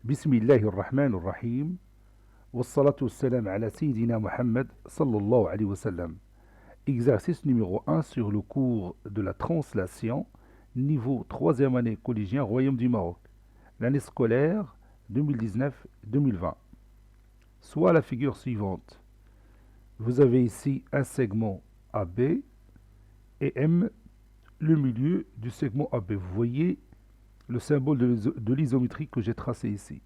بسم الله الرحمن الرحيم والصلاة والسلام على سيدنا Muhammad sallallahu alayhi wa sallam. Exercice numéro 1 sur le cours de la translation, niveau 3e année collégien Royaume du Maroc, l'année scolaire 2019-2020. Soit la figure suivante. Vous avez ici un segment AB et M, le milieu du segment AB. Vous voyez le symbole de l'isométrie que j'ai tracé ici.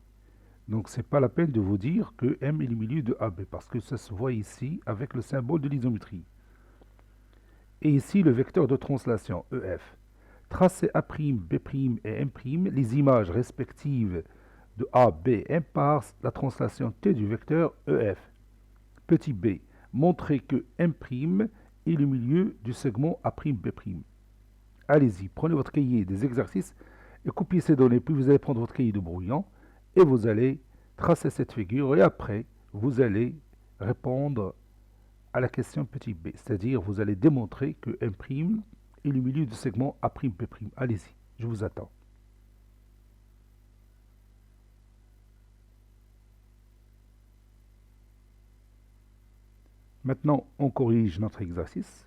Donc c'est pas la peine de vous dire que M est le milieu de AB parce que ça se voit ici avec le symbole de l'isométrie. Et ici le vecteur de translation EF. Tracez A', B' et M', les images respectives de A, B et M par la translation T du vecteur EF. Petit b, montrez que M' est le milieu du segment A'B'. Allez-y, prenez votre cahier des exercices et copiez ces données, puis vous allez prendre votre cahier de brouillon et vous allez tracer cette figure et après vous allez répondre à la question petit b, c'est-à-dire vous allez démontrer que M' est le milieu du segment A'B'. Allez-y, je vous attends. Maintenant, on corrige notre exercice.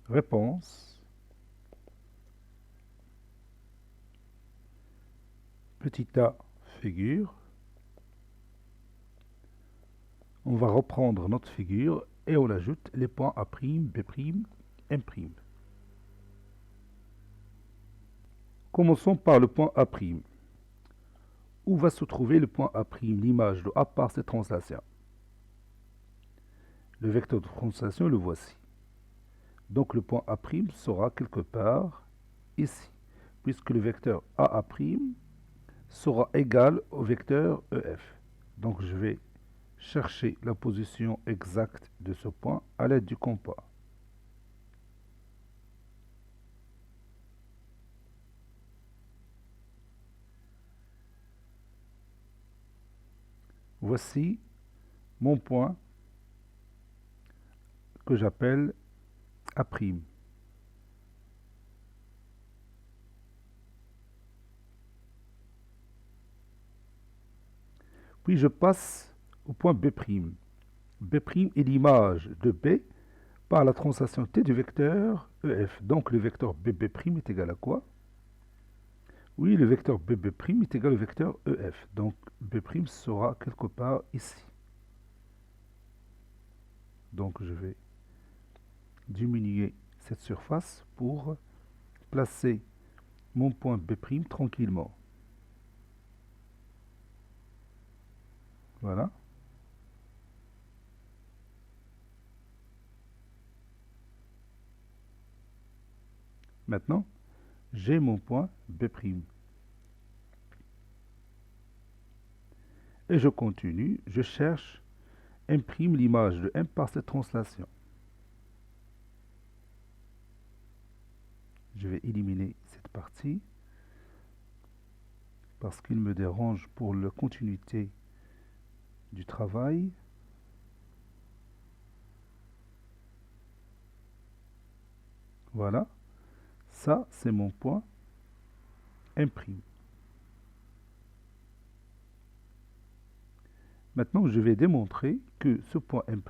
Réponse. Petit a, figure. On va reprendre notre figure et on ajoute les points A', B', M'. Commençons par le point A'. Où va se trouver le point A', l'image de A par cette translation? Le vecteur de translation, le voici. Donc le point A' sera quelque part ici, puisque le vecteur AA' sera égal au vecteur EF. Donc je vais chercher la position exacte de ce point à l'aide du compas. Voici mon point que j'appelle A'. Puis je passe au point B'. B' est l'image de B par la translation T du vecteur EF. Donc le vecteur BB' est égal à quoi? Oui, le vecteur BB' est égal au vecteur EF. Donc B' sera quelque part ici. Donc je vais diminuer cette surface pour placer mon point B' tranquillement. Voilà. Maintenant, j'ai mon point B'. Et je continue, je cherche M', l'image de M par cette translation. Je vais éliminer cette partie parce qu'il me dérange pour la continuité du travail. Voilà, ça c'est mon point M'. Maintenant, je vais démontrer que ce point M'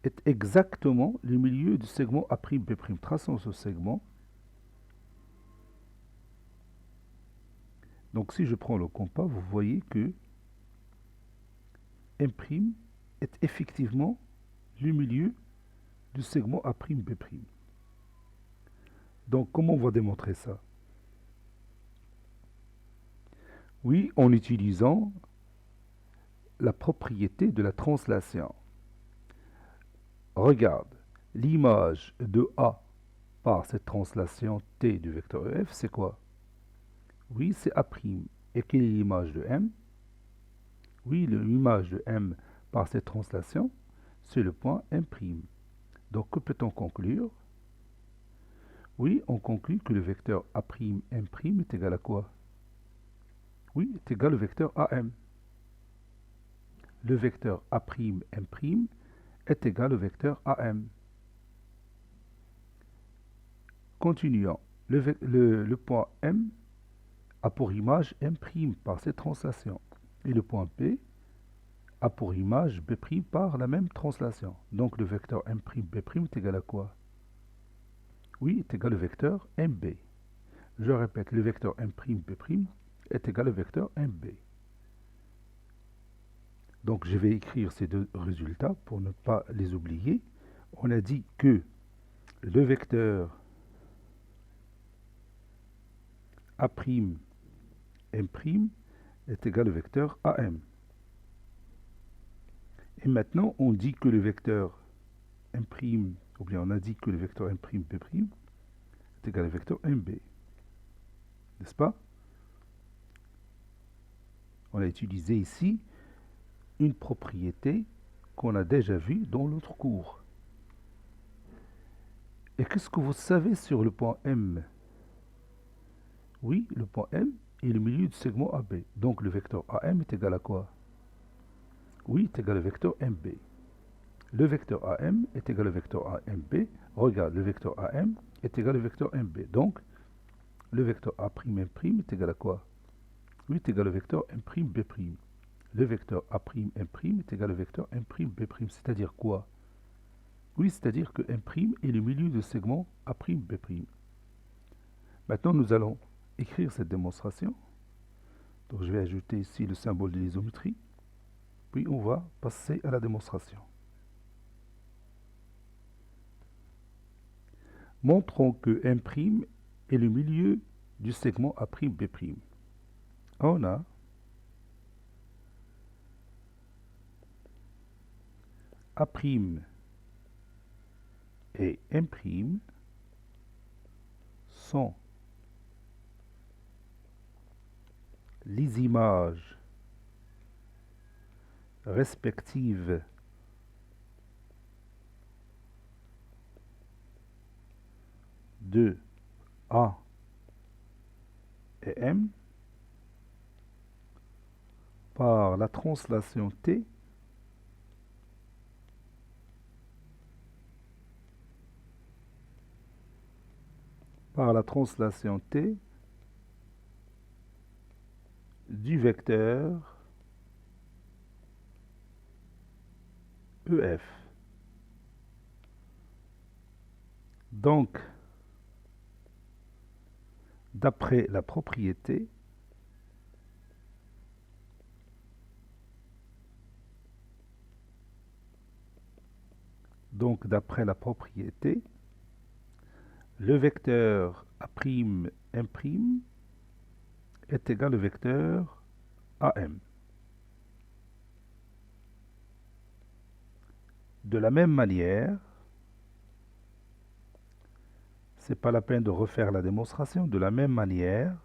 est exactement le milieu du segment A'B'. Traçons ce segment. Donc si je prends le compas, vous voyez que M' est effectivement le milieu du segment A'B'. Donc comment on va démontrer ça? Oui, en utilisant la propriété de la translation. Regarde, l'image de A par cette translation T du vecteur EF, c'est quoi? Oui, c'est A'. Et quelle est l'image de M? Oui, l'image de M par cette translation, c'est le point M'. Donc, que peut-on conclure? Oui, on conclut que le vecteur A'M' est égal à quoi? Oui, est égal au vecteur AM. Le vecteur A'M' est égal au vecteur AM. Continuons. Le point M a pour image M' par cette translation. Et le point P a pour image B' par la même translation. Donc le vecteur M', B' est égal à quoi? Oui, est égal au vecteur MB. Je répète, le vecteur M', B' est égal au vecteur MB. Donc je vais écrire ces deux résultats pour ne pas les oublier. On a dit que le vecteur A', M' est égal au vecteur AM. Et maintenant, on dit que le vecteur M', ou bien on a dit que le vecteur M', B' est égal au vecteur MB. N'est-ce pas? On a utilisé ici une propriété qu'on a déjà vue dans l'autre cours. Et qu'est-ce que vous savez sur le point M? Oui, le point M est le milieu du segment AB. Donc le vecteur AM est égal à quoi? Oui, est égal au vecteur MB. Le vecteur AM est égal au vecteur AMB. Regarde, le vecteur AM est égal au vecteur MB. Donc, le vecteur A'M' est égal à quoi? Oui, est égal au vecteur M', B'. Le vecteur A'M' est égal au vecteur M', B'. C'est-à-dire quoi? Oui, c'est-à-dire que M' est le milieu du segment A'M', B'. Maintenant, nous allons écrire cette démonstration. Donc, je vais ajouter ici le symbole de l'isométrie. Puis, on va passer à la démonstration. Montrons que M' est le milieu du segment A'B'. On a A' et M' sont les images respectives de A et M par la translation T du vecteur EF. Donc, d'après la propriété, le vecteur A'M' est égal au vecteur AM. De la même manière, c'est pas la peine de refaire la démonstration, de la même manière,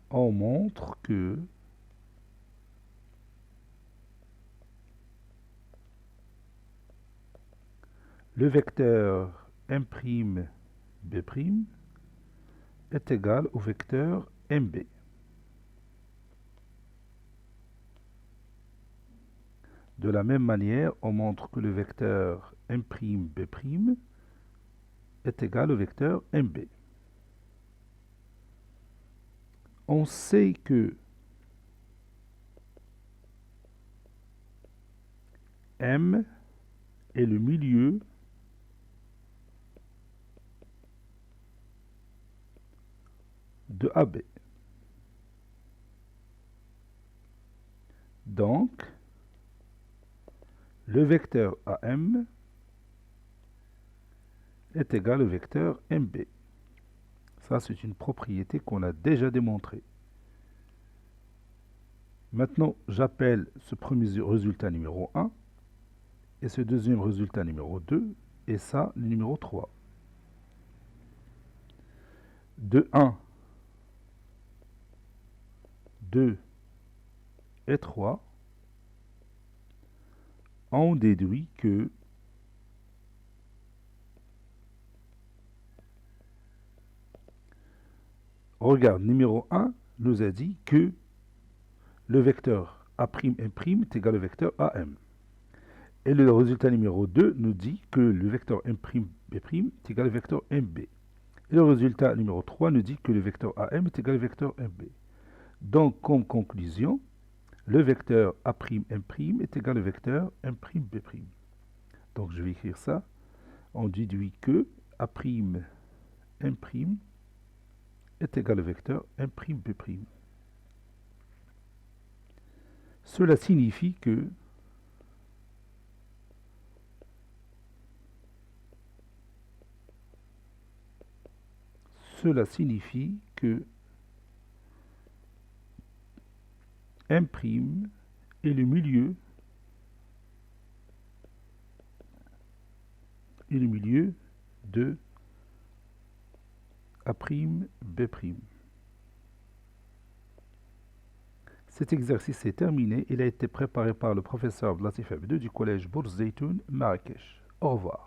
on montre que le vecteur M', B' est égal au vecteur MB. De la même manière, on montre que le vecteur M', B' est égal au vecteur MB. On sait que M est le milieu de AB. Donc, le vecteur AM est égal au vecteur MB. Ça, c'est une propriété qu'on a déjà démontrée. Maintenant, j'appelle ce premier résultat numéro 1 et ce deuxième résultat numéro 2 et ça, le numéro 3. De 1, 2 et 3, on déduit que regarde, numéro 1 nous a dit que le vecteur A'M' est égal au vecteur AM. Et le résultat numéro 2 nous dit que le vecteur m'B' est égal au vecteur MB. Et le résultat numéro 3 nous dit que le vecteur AM est égal au vecteur MB. Donc, comme conclusion, le vecteur A'M' est égal au vecteur M'B'. Donc, je vais écrire ça. On déduit que A'M' est égal au vecteur M'B'. Cela signifie que M' est le milieu de A'B'. Cet exercice est terminé. Il a été préparé par le professeur Abdelatif Abdou du collège Bourz Zeytoun, Marrakech. Au revoir.